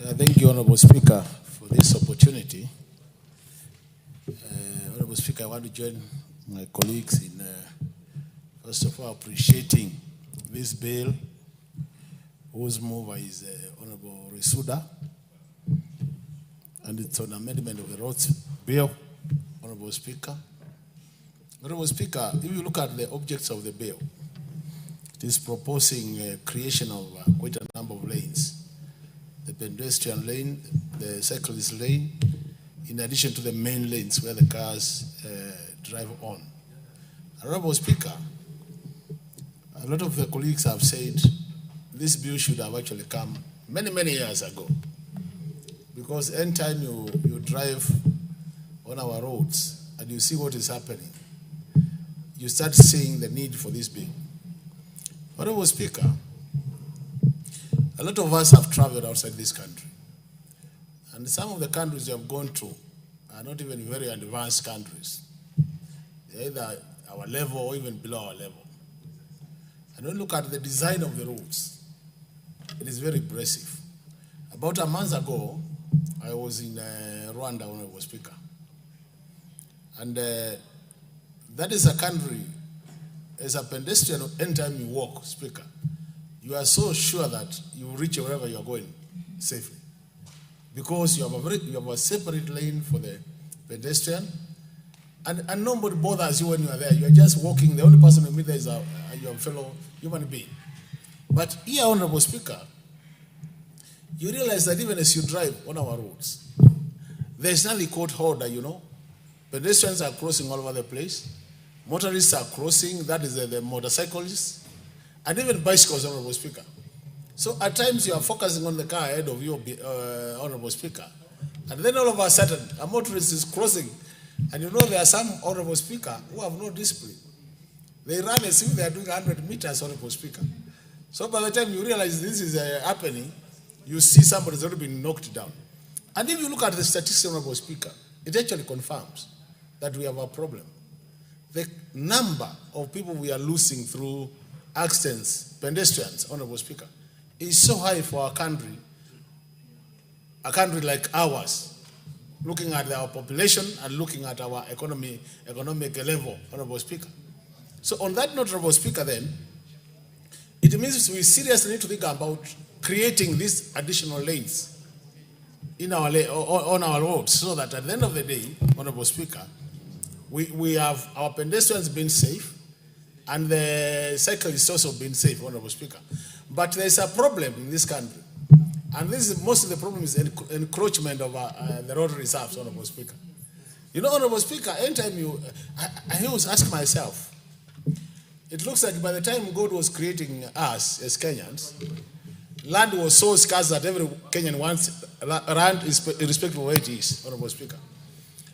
Thank you, Honorable Speaker, for this opportunity. Honorable Speaker, I want to join my colleagues in, first of all, appreciating this bill, whose mover is Honorable Risuda, and it's an amendment of the roads bill, Honorable Speaker. Honorable Speaker, if you look at the objects of the bill, it is proposing creation of quite a number of lanes. The pedestrian lane, the cyclist lane, in addition to the main lanes where the cars drive on. Honorable Speaker, a lot of the colleagues have said this bill should have actually come many, many years ago. Because anytime you drive on our roads and you see what is happening, you start seeing the need for this bill. Honorable Speaker, a lot of us have traveled outside this country. And some of the countries we have gone to are not even very advanced countries. They're either our level or even below our level. And when you look at the design of the roads, it is very impressive. About a month ago, I was in Rwanda, Honorable Speaker. And that is a country, as a pedestrian, anytime you walk, Speaker, you are so sure that you will reach wherever you are going safely. Because you have a separate lane for the pedestrian, and nobody bothers you when you are there. You are just walking. The only person you meet there is your fellow human being. But here, Honorable Speaker, you realize that even as you drive on our roads, there is nothing called order, you know. Pedestrians are crossing all over the place. Motorists are crossing, that is the motorcyclists. And even bicycles, Honorable Speaker. So at times you are focusing on the car ahead of you, Honorable Speaker. And then all of a sudden, a motorist is crossing. And you know there are some, Honorable Speaker, who have no discipline. They run as if they are doing 100 meters, Honorable Speaker. So by the time you realize this is happening, you see somebody has already been knocked down. And if you look at the statistics, Honorable Speaker, it actually confirms that we have a problem. The number of people we are losing through accidents, pedestrians, Honorable Speaker, is so high for a country like ours, looking at our population and looking at our economic level, Honorable Speaker. So on that note, Honorable Speaker, then, it means we seriously need to think about creating these additional lanes in on our roads, so that at the end of the day, Honorable Speaker, we have our pedestrians being safe, and the cyclists also being safe, Honorable Speaker. But there's a problem in this country. And this is most of the problem is encroachment of the road reserves, Honorable Speaker. You know, Honorable Speaker, anytime I always ask myself, it looks like by the time God was creating us as Kenyans, land was so scarce that every Kenyan wants land irrespective of where it is, Honorable Speaker.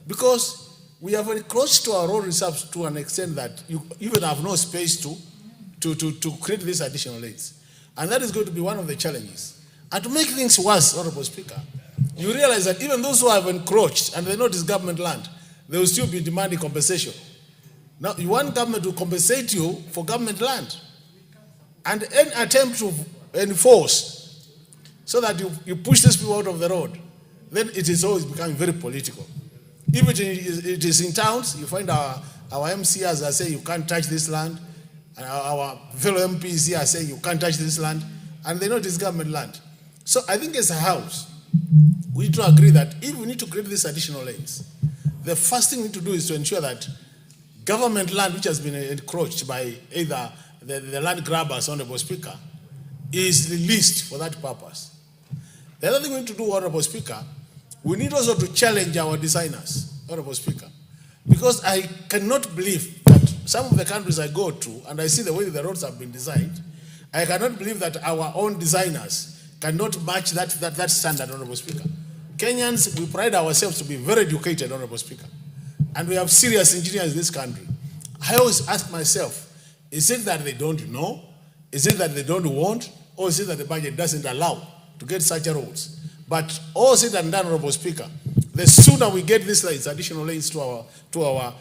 Because we have encroached to our road reserves to an extent that you even have no space to create these additional lanes. And that is going to be one of the challenges. And to make things worse, Honorable Speaker, you realize that even those who have encroached and they know it is government land, they will still be demanding compensation. Now, you want government to compensate you for government land. And any attempt to enforce so that you push these people out of the road, then it is always becoming very political. If it is in towns, you find our MCs are saying you can't touch this land, and our fellow MPs here are saying you can't touch this land, and they know it is government land. So I think as a house, we need to agree that if we need to create these additional lanes, the first thing we need to do is to ensure that government land which has been encroached by either the land grabbers, Honorable Speaker, is released for that purpose. The other thing we need to do, Honorable Speaker, we need also to challenge our designers, Honorable Speaker, because I cannot believe that some of the countries I go to, and I see the way the roads have been designed, I cannot believe that our own designers cannot match that standard, Honorable Speaker. Kenyans, we pride ourselves to be very educated, Honorable Speaker, and we have serious engineers in this country. I always ask myself, is it that they don't know? Is it that they don't want? Or is it that the budget doesn't allow to get such roads? But all said and done, Honorable Speaker, the sooner we get these lanes, additional lanes to our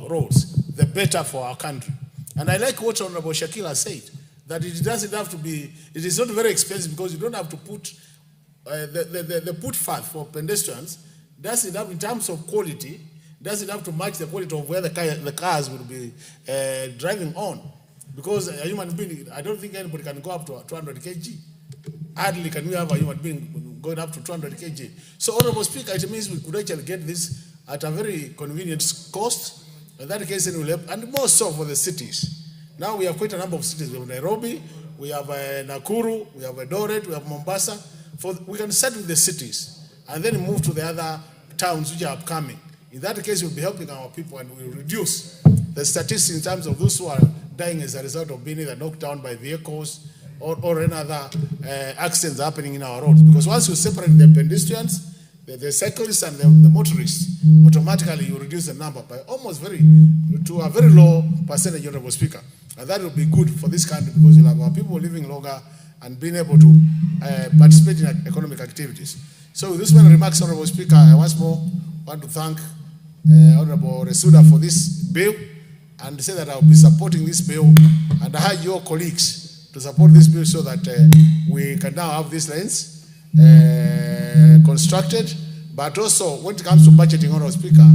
roads, the better for our country. And I like what Honorable Shakila said, that it doesn't have to be, it is not very expensive because you don't have to put the footpath for pedestrians, does it have in terms of quality, does it have to match the quality of where the cars will be driving on? Because a human being, I don't think anybody can go up to 200 kg. Hardly can we have a human being going up to 200 kg. So, Honorable Speaker, it means we could actually get this at a very convenient cost. In that case, it will help, and more so for the cities. Now we have quite a number of cities. We have Nairobi, we have Nakuru, we have Eldoret, we have Mombasa. We can start with the cities and then move to the other towns which are upcoming. In that case, we'll be helping our people and we'll reduce the statistics in terms of those who are dying as a result of being either knocked down by vehicles or any other accidents happening in our roads. Because once you separate the pedestrians, the cyclists and the motorists, automatically you reduce the number by almost to a very low percentage, Honorable Speaker. And that will be good for this country because you'll have our people living longer and being able to participate in economic activities. So with this one remarks, Honorable Speaker, I once more want to thank Honorable Resuda for this bill and say that I'll be supporting this bill, and I urge your colleagues to support this bill so that we can now have these lanes constructed. But also, when it comes to budgeting, Honorable Speaker,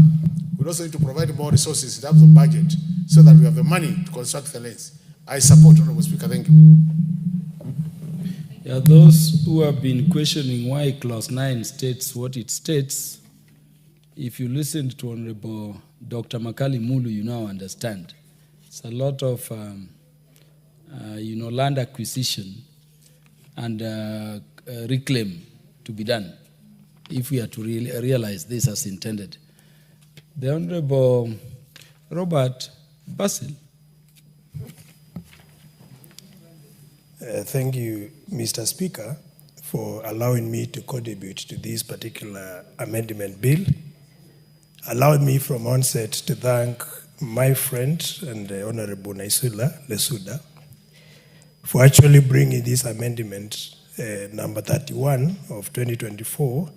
we also need to provide more resources in terms of budget so that we have the money to construct the lanes. I support, Honorable Speaker. Thank you. Yeah, those who have been questioning why Clause 9 states what it states, if you listen to Honorable Dr. Makali Mulu, you now understand. It's a lot of, land acquisition and reclaim to be done if we are to realize this as intended. The Honorable Robert Basil. Thank you, Mr. Speaker, for allowing me to contribute to this particular amendment bill. Allow me from onset to thank my friend and the Honorable Lesuda for actually bringing this amendment number 31 of 2024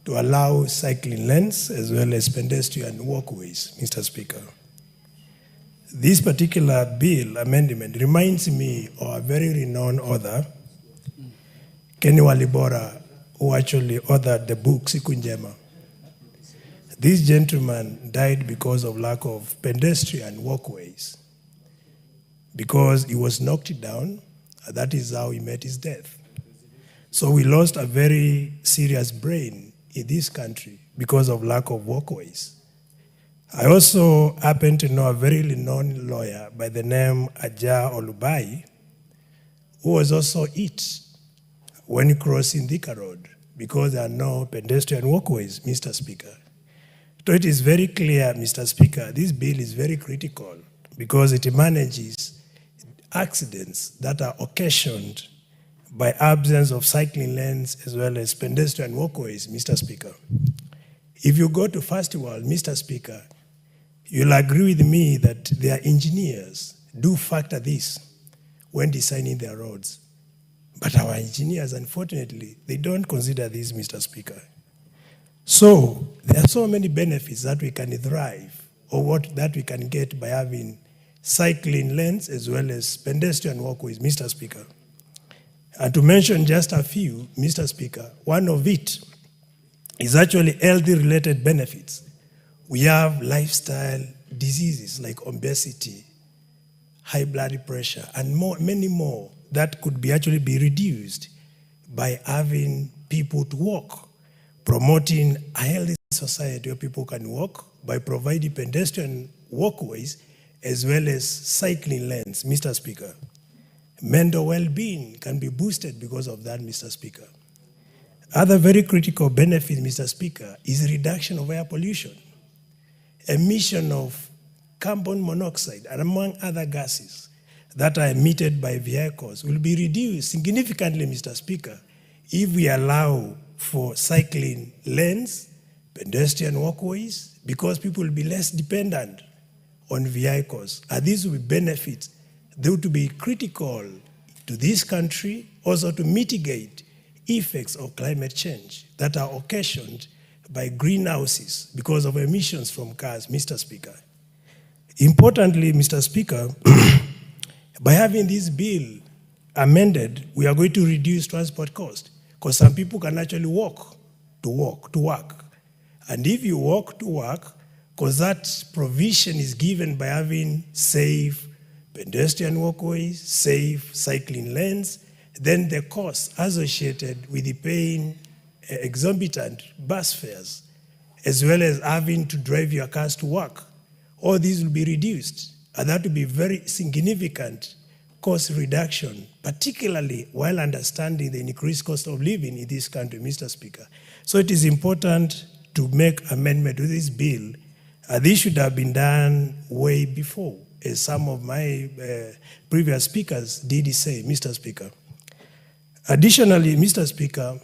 to allow cycling lanes as well as pedestrian walkways, Mr. Speaker. This particular bill amendment reminds me of a very renowned author, Kenny Walibora, who actually authored the book Siku Njema. This gentleman died because of lack of pedestrian walkways, because he was knocked down, and that is how he met his death. So we lost a very serious brain in this country because of lack of walkways. I also happen to know a very renowned lawyer by the name Aja Olubai, who was also hit when crossing Thika Road because there are no pedestrian walkways, Mr. Speaker. So it is very clear, Mr. Speaker, this bill is very critical because it manages accidents that are occasioned by absence of cycling lanes as well as pedestrian walkways, Mr. Speaker. If you go to First World, Mr. Speaker, you'll agree with me that their engineers do factor this when designing their roads. But our engineers, unfortunately, they don't consider this, Mr. Speaker. So there are so many benefits that we can derive or that we can get by having cycling lanes as well as pedestrian walkways, Mr. Speaker. And to mention just a few, Mr. Speaker, one of it is actually health-related benefits. We have lifestyle diseases like obesity, high blood pressure, and many more that could actually be reduced by having people to walk, promoting a healthy society where people can walk by providing pedestrian walkways as well as cycling lanes, Mr. Speaker. Mental well-being can be boosted because of that, Mr. Speaker. Other very critical benefits, Mr. Speaker, is reduction of air pollution. Emission of carbon monoxide and among other gases that are emitted by vehicles will be reduced significantly, Mr. Speaker, if we allow for cycling lanes, pedestrian walkways, because people will be less dependent on vehicles. And these will be benefits. They would be critical to this country, also to mitigate effects of climate change that are occasioned by greenhouses because of emissions from cars, Mr. Speaker. Importantly, Mr. Speaker, by having this bill amended, we are going to reduce transport cost. because some people can actually walk to work. And if you walk to work, because that provision is given by having safe pedestrian walkways, safe cycling lanes, then the costs associated with the paying exorbitant bus fares, as well as having to drive your cars to work, all these will be reduced. And that will be very significant cost reduction, particularly while understanding the increased cost of living in this country, Mr. Speaker. So it is important to make amendment to this bill. This should have been done way before, as some of my previous speakers did say, Mr. Speaker. Additionally, Mr. Speaker,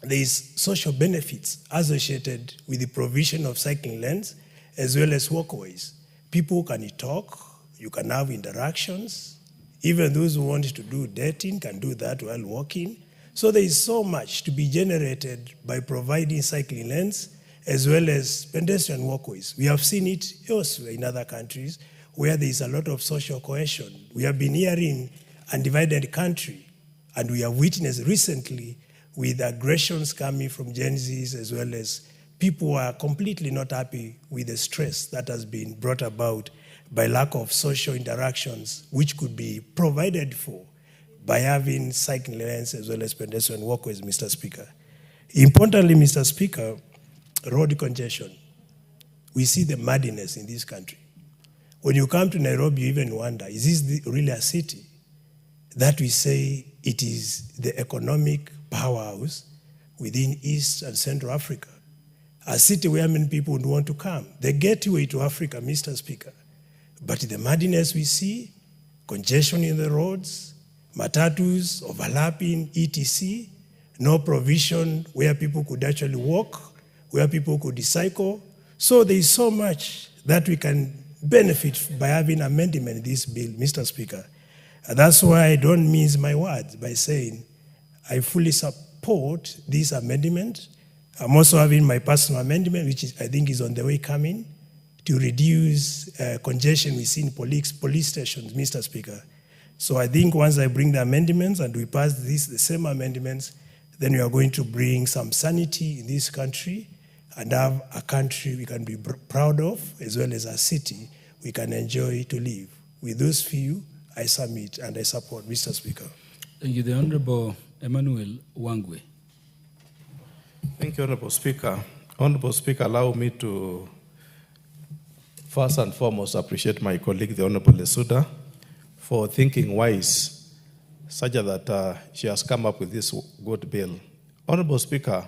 there is social benefits associated with the provision of cycling lanes as well as walkways. People can talk, you can have interactions. Even those who want to do dating can do that while walking. So there is so much to be generated by providing cycling lanes as well as pedestrian walkways. We have seen it elsewhere in other countries where there is a lot of social cohesion. We have been hearing undivided country, and we have witnessed recently with aggressions coming from Gen Zs as well as people who are completely not happy with the stress that has been brought about by lack of social interactions, which could be provided for by having cycling lanes as well as pedestrian walkways, Mr. Speaker. Importantly, Mr. Speaker, road congestion. We see the madness in this country. When you come to Nairobi, you even wonder, is this really a city that we say it is the economic powerhouse within East and Central Africa? A city where many people would want to come. The gateway to Africa, Mr. Speaker. But the madness we see, congestion in the roads, matatus overlapping, etc., no provision where people could actually walk, where people could cycle. So there is so much that we can benefit by having amendment in this bill, Mr. Speaker. And that's why I don't mince my words by saying I fully support this amendment. I'm also having my personal amendment, which I think is on the way coming, to reduce congestion we see in police stations, Mr. Speaker. So I think once I bring the amendments and we pass the same amendments, then we are going to bring some sanity in this country and have a country we can be proud of, as well as a city we can enjoy to live. With those few, I submit and I support, Mr. Speaker. Thank you. The Honorable Emmanuel Wangwe. Thank you, Honorable Speaker. Honorable Speaker, allow me to first and foremost appreciate my colleague, the Honorable Lesuda, for thinking wise, such that she has come up with this good bill. Honorable Speaker,